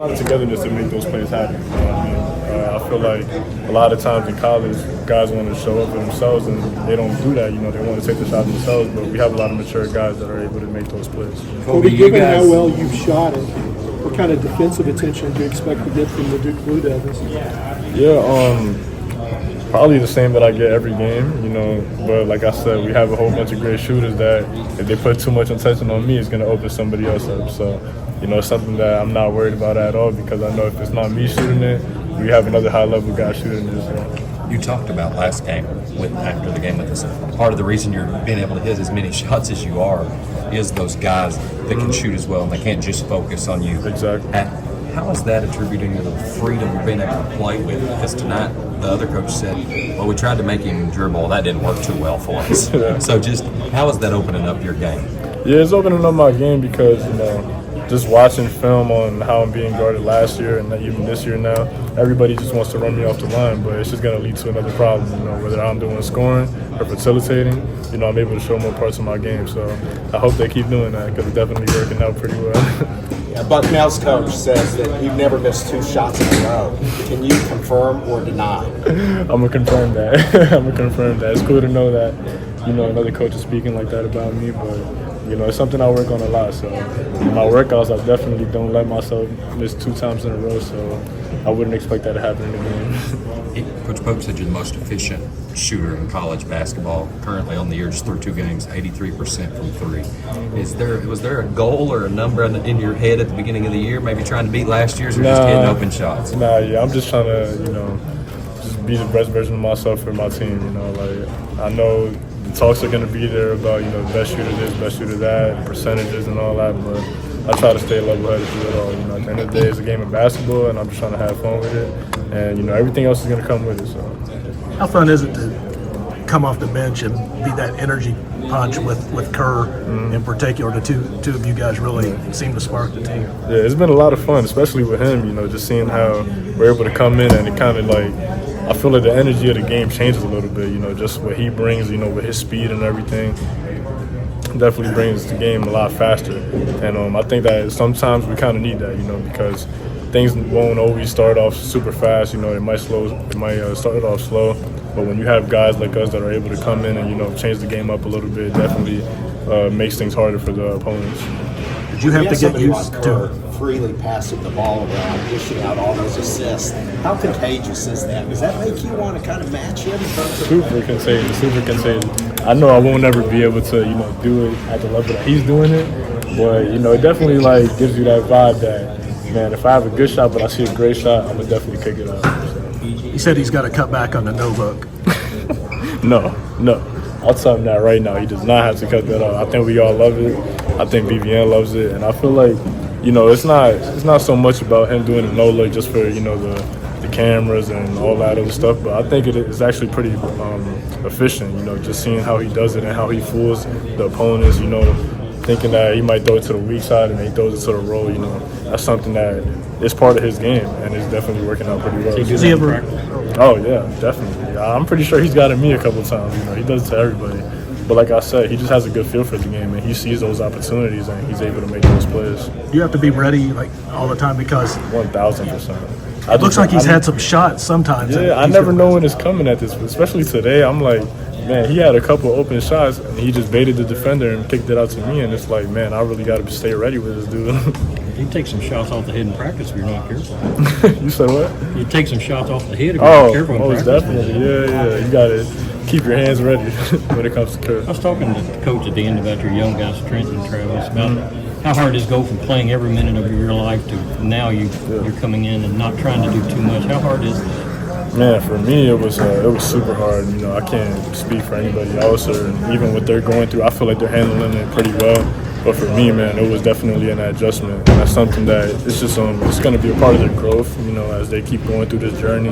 A lot of togetherness to make those plays happen. You know what I mean? I feel like a lot of times in college, guys want to show up for themselves, and they don't do that. You know, they want to take the shot themselves, but we have a lot of mature guys that are able to make those plays. Koby, given how well you've shot it, what kind of defensive attention do you expect to get from the Duke Blue Devils? Yeah, probably the same that I get every game, you know. But like I said, we have a whole bunch of great shooters that if they put too much attention on me, it's going to open somebody else up. So, you know, it's something that I'm not worried about at all because I know if it's not me shooting it, we have another high-level guy shooting it as well. You talked about last game after the game with us. Part of the reason you're being able to hit as many shots as you are is those guys that can shoot as well, and they can't just focus on you. Exactly. How is that attributing to the freedom you're being able to play with? Because tonight, the other coach said, well, we tried to make him dribble. That didn't work too well for us. Yeah. So just how is that opening up your game? Yeah, it's opening up my game because, you know, just watching film on how I'm being guarded last year and even this year now, everybody just wants to run me off the line, but it's just going to lead to another problem, you know, whether I'm doing scoring or facilitating, you know, I'm able to show more parts of my game. So I hope they keep doing that because it's definitely working out pretty well. Yeah, Bucknell's coach says that you've never missed 2 shots in a row. Can you confirm or deny? I'm going to confirm that. I'm going to confirm that. It's cool to know that, you know, another coach is speaking like that about me, but you know, it's something I work on a lot. So in my workouts, I definitely don't let myself miss 2 times in a row. So I wouldn't expect that to happen in the game. Coach Pope said you're the most efficient shooter in college basketball. Currently on the year, just through 2 games, 83% from 3. Was there a goal or a number in your head at the beginning of the year, maybe trying to beat last year's, or just hitting open shots? Yeah, I'm just trying to, you know, just be the best version of myself for my team. You know, like I know the talks are going to be there about, you know, best shooter this, best shooter that, percentages and all that, but I try to stay level-headed through it all. You know, at the end of the day, it's a game of basketball, and I'm just trying to have fun with it. And, you know, everything else is going to come with it. So, how fun is it to come off the bench and be that energy punch with Kerr in particular? The two of you guys really seem to spark the team. Yeah, it's been a lot of fun, especially with him, you know, just seeing how we're able to come in and it kind of like, I feel like the energy of the game changes a little bit, you know, just what he brings, you know, with his speed and everything. Definitely brings the game a lot faster. And I think that sometimes we kind of need that, you know, because things won't always start off super fast, you know, it might start off slow. But when you have guys like us that are able to come in and, you know, change the game up a little bit, it definitely makes things harder for the opponents. Did you have to get used to freely passing the ball around, dishing out all those assists? How contagious is that? Does that make you want to kind of match him in terms of super contagious. I know I won't ever be able to, you know, do it at the level that he's doing it, but, you know, it definitely, like, gives you that vibe that, man, if I have a good shot but I see a great shot, I'm going to definitely kick it out. So. He said he's got to cut back on the no look. No. I'll tell him that right now. He does not have to cut that off. I think we all love it. I think BVN loves it. And I feel like, you know, it's not so much about him doing a no look just for, you know, the cameras and all that other stuff, but I think it is actually pretty efficient, you know, just seeing how he does it and how he fools the opponents, you know, thinking that he might throw it to the weak side and then he throws it to the roll, you know. That's something that is part of his game and is definitely working out pretty well. Does he ever? Oh, yeah, definitely. I'm pretty sure he's got it me a couple times, you know. He does it to everybody. But like I said, he just has a good feel for the game, and he sees those opportunities, and he's able to make those plays. You have to be ready, like, all the time because 1,000%. It looks like he's had some shots sometimes. Yeah, I never know when it's coming at this, especially today. I'm like, man, he had a couple open shots, and he just baited the defender and kicked it out to me, and it's like, man, I really got to stay ready with this dude. You take some shots off the head in practice if you're not careful. You said what? You take some shots off the head if you're not careful in practice. Definitely. Yeah. You got to keep your hands ready when it comes to Kerr. I was talking to the coach at the end about your young guys, Trent and Travis, about how hard it is go from playing every minute of your life to now you're coming in and not trying to do too much. How hard is that? Man, for me, it was super hard. You know, I can't speak for anybody else, or even what they're going through. I feel like they're handling it pretty well. But for me, man, it was definitely an adjustment. And that's something that it's just it's going to be a part of their growth, you know, as they keep going through this journey.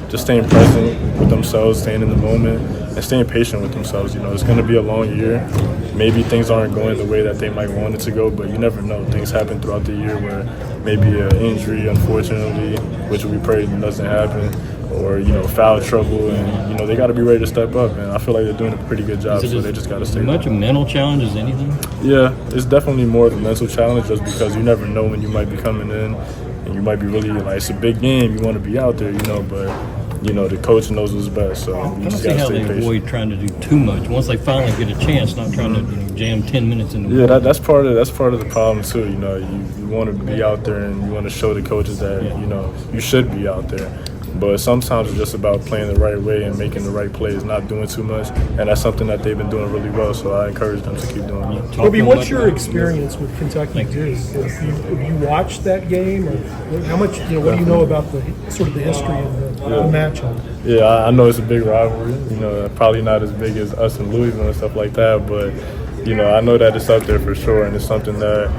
Just staying present with themselves, staying in the moment, and staying patient with themselves. You know, it's going to be a long year. Maybe things aren't going the way that they might want it to go, but you never know. Things happen throughout the year where maybe an injury, unfortunately, which we pray doesn't happen, or, you know, foul trouble, and, you know, they got to be ready to step up, and I feel like they're doing a pretty good job, so they just got to stay as much a mental challenge as anything? Yeah, it's definitely more of a mental challenge just because you never know when you might be coming in. and you might be really like it's a big game. You want to be out there, but the coach knows what's best. So I you don't just see gotta how stay they patient. avoid trying to do too much. Once they finally get a chance, not trying to jam 10 minutes in the Yeah, that's part of the problem too. You want to be out there and you want to show the coaches that you should be out there. But sometimes it's just about playing the right way and making the right plays, not doing too much. And that's something that they've been doing really well. So I encourage them to keep doing it. Koby, what's your experience with Kentucky Duke? Have you watched that game, or how much? What do you know about the sort of the history of the matchup? Yeah, I know it's a big rivalry. Probably not as big as us and Louisville and stuff like that. But I know that it's up there for sure, and it's something that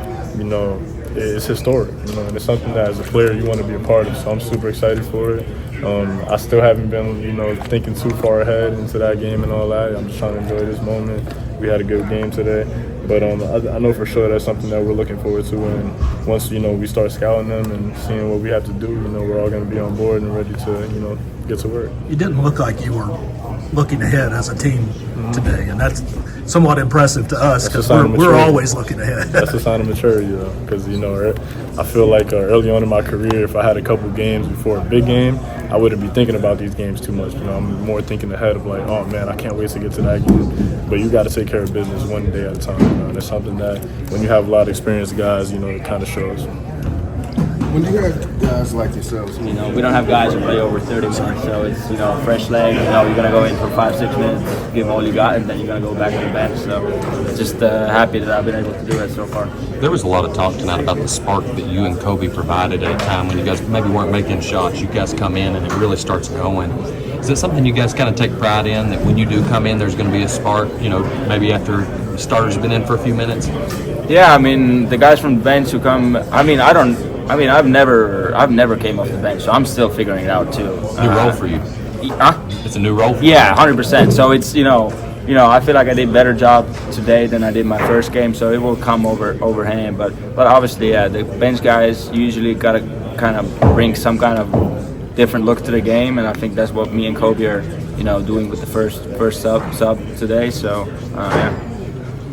it's historic. And it's something that as a player you want to be a part of. So I'm super excited for it. I still haven't been, thinking too far ahead into that game and all that. I'm just trying to enjoy this moment. We had a good game today, but I know for sure that's something that we're looking forward to. And once we start scouting them and seeing what we have to do, we're all going to be on board and ready to get to work. You didn't look like you were looking ahead as a team today, and that's somewhat impressive to us because we're always looking ahead. That's a sign of maturity, because I feel like early on in my career, if I had a couple games before a big game, I wouldn't be thinking about these games too much. I'm more thinking ahead of like, oh man, I can't wait to get to that game. But you got to take care of business one day at a time. And it's something that when you have a lot of experienced guys, it kind of shows. When you have guys like yourselves, we don't have guys who play over 30 minutes, so it's fresh leg. You're gonna go in for 5-6 minutes, give all you got, and then you're gonna go back on the bench. So just happy that I've been able to do it so far. There was a lot of talk tonight about the spark that you and Koby provided at a time when you guys maybe weren't making shots. You guys come in and it really starts going. Is it something you guys kind of take pride in, that when you do come in, there's going to be a spark? Maybe after the starter's been in for a few minutes. Yeah, the guys from the bench who come. I've never came off the bench, so I'm still figuring it out too. New role for you. It's a new role for you. Yeah, 100%. So it's I feel like I did a better job today than I did my first game, so it will come overhand. But obviously, the bench guys usually got to kind of bring some kind of different look to the game, and I think that's what me and Koby are doing with the first sub today. So yeah.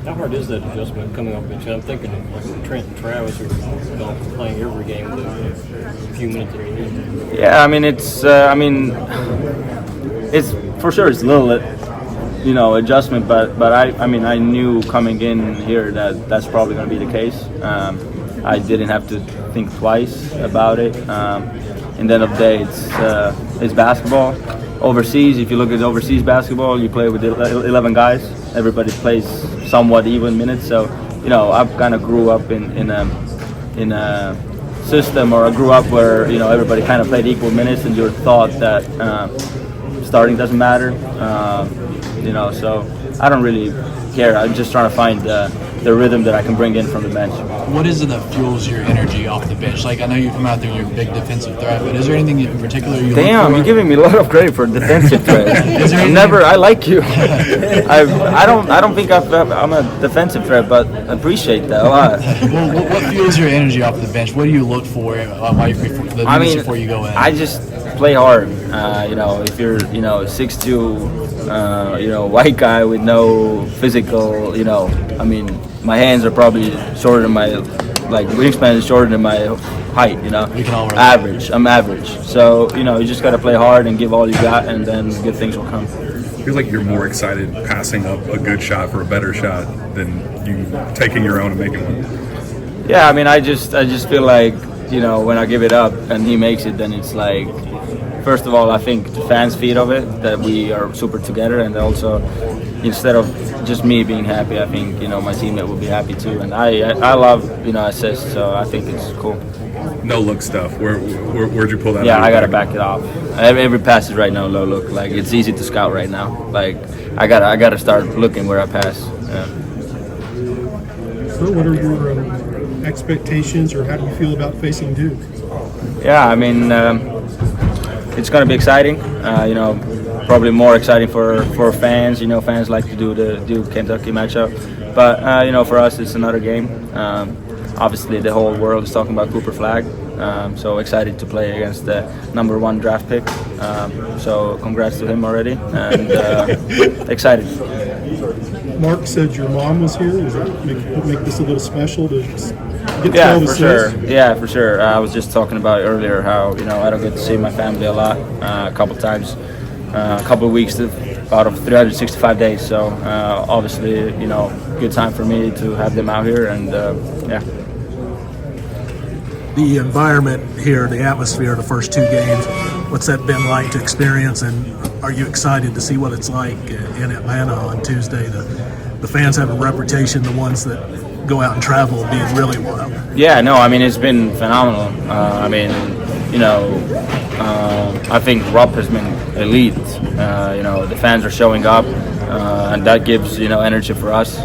How hard is that adjustment coming off the bench? I'm thinking of like Trent and Travis who are gone from playing every game with a few minutes at the end. Yeah, it's for sure it's a little adjustment, but I knew coming in here that that's probably going to be the case. I didn't have to think twice about it. And then of the day, it's basketball. Overseas, if you look at overseas basketball, you play with 11 guys. Everybody plays somewhat even minutes. So, I kind of grew up in a system, or I grew up where everybody kind of played equal minutes, and you're taught that starting doesn't matter. So I don't really care. I'm just trying to find the rhythm that I can bring in from the bench. What is it that fuels your energy off the bench? Like, I know you come out there and you're a big defensive threat, but is there anything in particular you look for? You're giving me a lot of credit for defensive threat. I like you. I don't think I'm a defensive threat, but I appreciate that a lot. Well, what fuels your energy off the bench? What do you look for before you go in? I just play hard. If you're 6'2", white guy with no physical, my hands are probably shorter than my wingspan is shorter than my height. We can all relate. I'm average. So you just got to play hard and give all you got, and then good things will come. I feel like you're more excited passing up a good shot for a better shot than you taking your own and making one. Yeah, I just feel like when I give it up and he makes it, then it's like, first of all, I think the fans feed of it, that we are super together, and also instead of just me being happy, I think my teammate will be happy too, and I love assists, so I think it's cool. No look stuff. Where'd you pull that? Yeah, I gotta back it off. Every pass is right now low look. Like, it's easy to scout right now. Like, I gotta start looking where I pass. Yeah. So, what are your expectations, or how do you feel about facing Duke? Yeah, it's going to be exciting. Probably more exciting for fans. Fans like to do the Duke-Kentucky matchup. But, for us, it's another game. Obviously, the whole world is talking about Cooper Flagg. So excited to play against the #1 draft pick. So congrats to him already. And excited. Mark said your mom was here. Does that make this a little special to Get Yeah, 12 for sure. assists. Yeah, for sure. I was just talking about earlier how I don't get to see my family a lot, a couple times, a couple of weeks out of 365 days. So obviously, good time for me to have them out here, and yeah. The environment here, the atmosphere, the first 2 games, what's that been like to experience, and are you excited to see what it's like in Atlanta on Tuesday? The fans have a reputation, the ones that go out and travel, being really wild. Yeah, no, I mean, it's been phenomenal. I think Rob has been elite. The fans are showing up, and that gives, energy for us.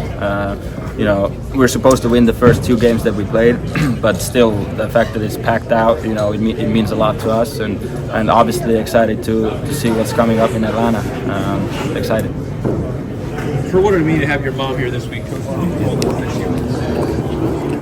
We're supposed to win the first 2 games that we played, but still, the fact that it's packed out, it means a lot to us, and obviously excited to see what's coming up in Atlanta. Excited. For what it mean to have your mom here this week?